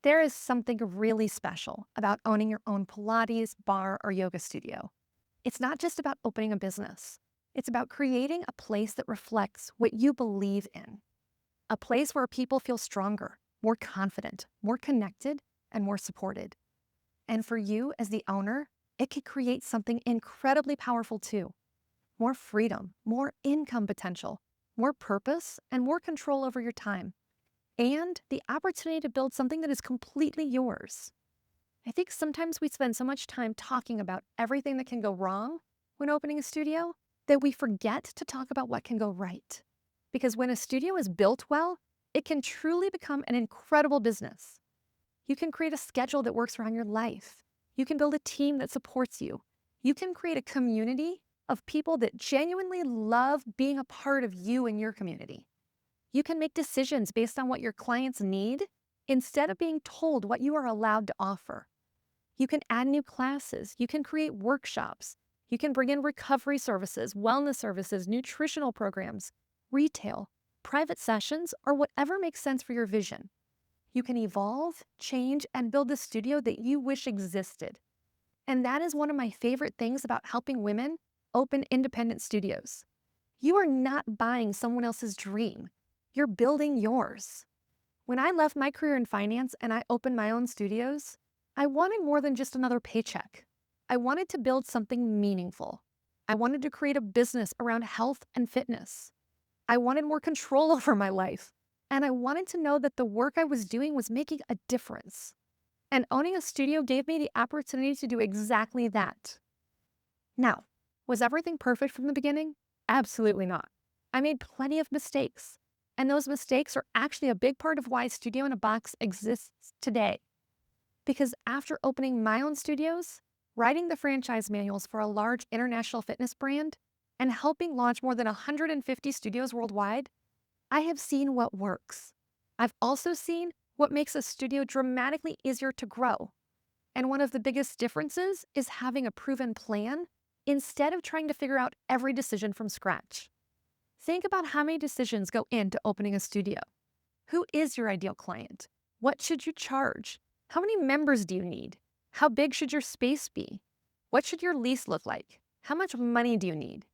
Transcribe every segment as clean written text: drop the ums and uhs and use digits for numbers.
There is something really special about owning your own Pilates, bar, or yoga studio. It's not just about opening a business. It's about creating a place that reflects what you believe in. A place where people feel stronger, more confident, more connected, and more supported. And for you as the owner, it could create something incredibly powerful too. More freedom, more income potential, more purpose, and more control over your time. And the opportunity to build something that is completely yours. I think sometimes we spend so much time talking about everything that can go wrong when opening a studio that we forget to talk about what can go right. Because when a studio is built well, it can truly become an incredible business. You can create a schedule that works around your life. You can build a team that supports you. You can create a community of people that genuinely love being a part of you and your community. You can make decisions based on what your clients need instead of being told what you are allowed to offer. You can add new classes. You can create workshops. You can bring in recovery services, wellness services, nutritional programs, retail, private sessions, or whatever makes sense for your vision. You can evolve, change, and build the studio that you wish existed. And that is one of my favorite things about helping women open independent studios. You are not buying someone else's dream. You're building yours. When I left my career in finance and I opened my own studios, I wanted more than just another paycheck. I wanted to build something meaningful. I wanted to create a business around health and fitness. I wanted more control over my life. And I wanted to know that the work I was doing was making a difference. And owning a studio gave me the opportunity to do exactly that. Now, was everything perfect from the beginning? Absolutely not. I made plenty of mistakes. And those mistakes are actually a big part of why Studio in a Box exists today. Because after opening my own studios, writing the franchise manuals for a large international fitness brand, and helping launch more than 150 studios worldwide, I have seen what works. I've also seen what makes a studio dramatically easier to grow. And one of the biggest differences is having a proven plan instead of trying to figure out every decision from scratch. Think about how many decisions go into opening a studio. Who is your ideal client? What should you charge? How many members do you need? How big should your space be? What should your lease look like? How much money do you need?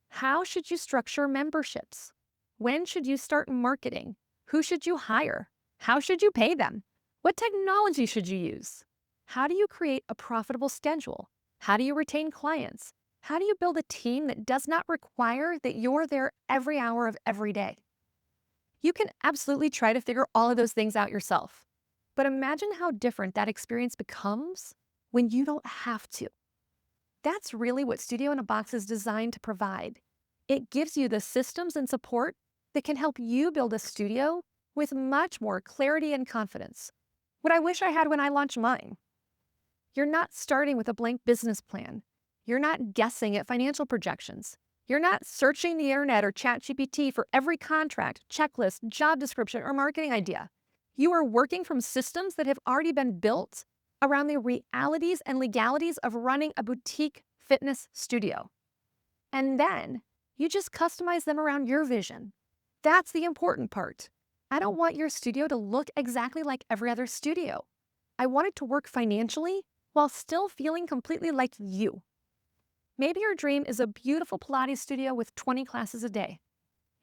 How should you structure memberships? When should you start marketing? Who should you hire? How should you pay them? What technology should you use? How do you create a profitable schedule? How do you retain clients? How do you build a team that does not require that you're there every hour of every day? You can absolutely try to figure all of those things out yourself. But imagine how different that experience becomes when you don't have to. That's really what Studio in a Box is designed to provide. It gives you the systems and support that can help you build a studio with much more clarity and confidence. What I wish I had when I launched mine. You're not starting with a blank business plan. You're not guessing at financial projections. You're not searching the internet or ChatGPT for every contract, checklist, job description, or marketing idea. You are working from systems that have already been built around the realities and legalities of running a boutique fitness studio. And then you just customize them around your vision. That's the important part. I don't want your studio to look exactly like every other studio. I want it to work financially while still feeling completely like you. Maybe your dream is a beautiful Pilates studio with 20 classes a day.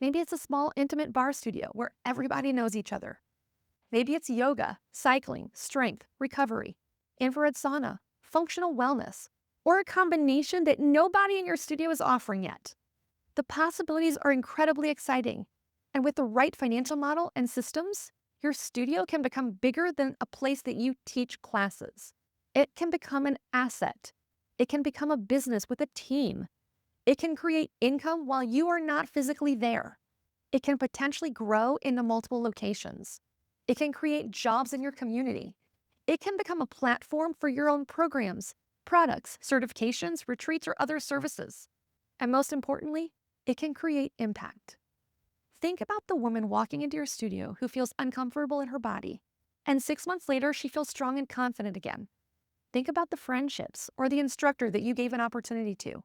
Maybe it's a small, intimate bar studio where everybody knows each other. Maybe it's yoga, cycling, strength, recovery, infrared sauna, functional wellness, or a combination that nobody in your studio is offering yet. The possibilities are incredibly exciting. And with the right financial model and systems, your studio can become bigger than a place that you teach classes. It can become an asset. It can become a business with a team. It can create income while you are not physically there. It can potentially grow into multiple locations. It can create jobs in your community. It can become a platform for your own programs, products, certifications, retreats, or other services. And most importantly, it can create impact. Think about the woman walking into your studio who feels uncomfortable in her body, and 6 months later, she feels strong and confident again. Think about the friendships or the instructor that you gave an opportunity to.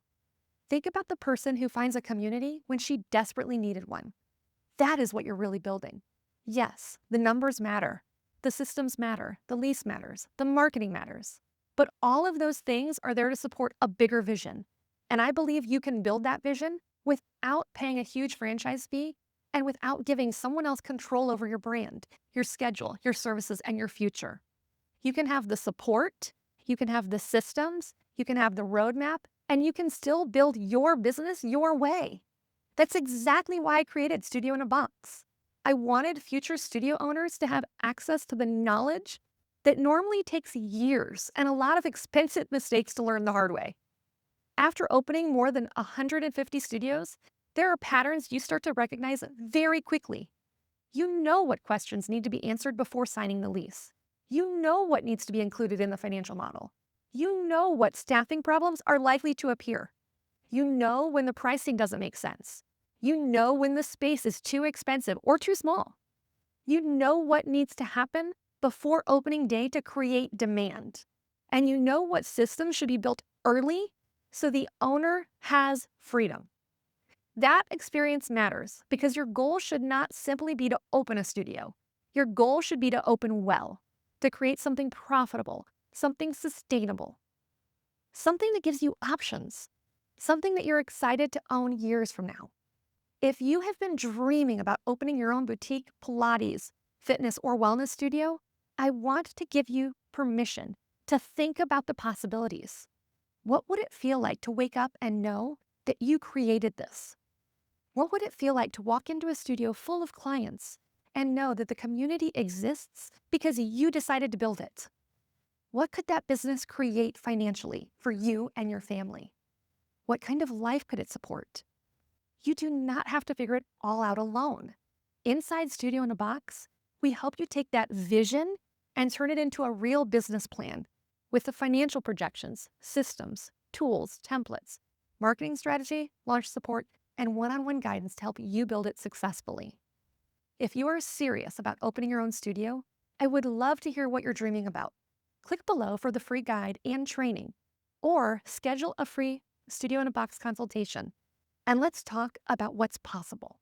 Think about the person who finds a community when she desperately needed one. That is what you're really building. Yes, the numbers matter. The systems matter, the lease matters, the marketing matters. But all of those things are there to support a bigger vision. And I believe you can build that vision without paying a huge franchise fee and without giving someone else control over your brand, your schedule, your services, and your future. You can have the support, you can have the systems, you can have the roadmap, and you can still build your business your way. That's exactly why I created Studio in a Box. I wanted future studio owners to have access to the knowledge that normally takes years and a lot of expensive mistakes to learn the hard way. After opening more than 150 studios, there are patterns you start to recognize very quickly. You know what questions need to be answered before signing the lease. You know what needs to be included in the financial model. You know what staffing problems are likely to appear. You know when the pricing doesn't make sense. You know when the space is too expensive or too small. You know what needs to happen before opening day to create demand. And you know what systems should be built early so the owner has freedom. That experience matters because your goal should not simply be to open a studio. Your goal should be to open well, to create something profitable, something sustainable, something that gives you options, something that you're excited to own years from now. If you have been dreaming about opening your own boutique Pilates, fitness, or wellness studio, I want to give you permission to think about the possibilities. What would it feel like to wake up and know that you created this? What would it feel like to walk into a studio full of clients and know that the community exists because you decided to build it? What could that business create financially for you and your family? What kind of life could it support? You do not have to figure it all out alone. Inside Studio in a Box, we help you take that vision and turn it into a real business plan with the financial projections, systems, tools, templates, marketing strategy, launch support, and one-on-one guidance to help you build it successfully. If you are serious about opening your own studio, I would love to hear what you're dreaming about. Click below for the free guide and training, or schedule a free Studio in a Box consultation, and let's talk about what's possible.